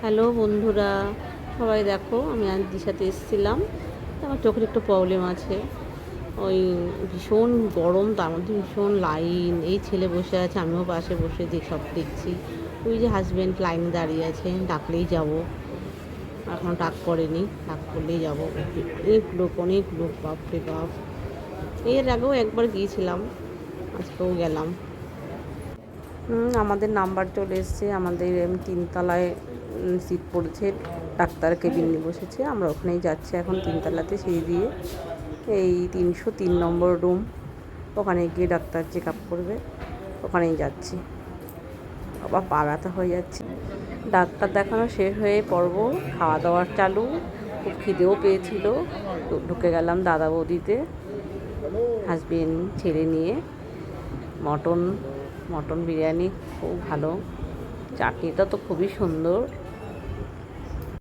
Hello বন্ধুরা, সবাই দেখো আমি আন্টির সাথে এসেছিলাম। আমার চোখের একটু প্রবলেম আছে। ওই ভীষণ গরম, তার মধ্যে ভীষণ লাইন। এই ছেলে বসে আছে, আমিও পাশে বসে সব দেখছি। ওই যে হাজব্যান্ড লাইনে দাঁড়িয়ে আছে, ডাকলেই যাব। এখনও ডাক পড়েনি, ডাক পড়লেই যাবো। অনেক লোক, বাপরে বাপ। এর আগেও একবার গিয়েছিলাম, আজকেও গেলাম। আমাদের নাম্বার চলে এসছে, আমাদের তিনতলায় সিট পড়েছে, ডাক্তার কেবিন নিয়ে বসেছে। আমরা ওখানেই যাচ্ছি এখন, তিনতলাতে সিঁড়ি দিয়ে। এই 303 নম্বর রুম, ওখানে গিয়ে ডাক্তার চেক আপ করবে, ওখানেই যাচ্ছি। আবার পা ব্যথা হয়ে যাচ্ছে। ডাক্তার দেখানো শেষ হয়ে পড়ব, খাওয়া দাওয়ার চালু। খুব খিদেও পেয়েছিল, ঢুকে গেলাম দাদা বৌদিতে, হাজবেন্ড ছেলে নিয়ে। মটন বিরিয়ানি খুব ভালো, চাটনিটা তো খুবই সুন্দর।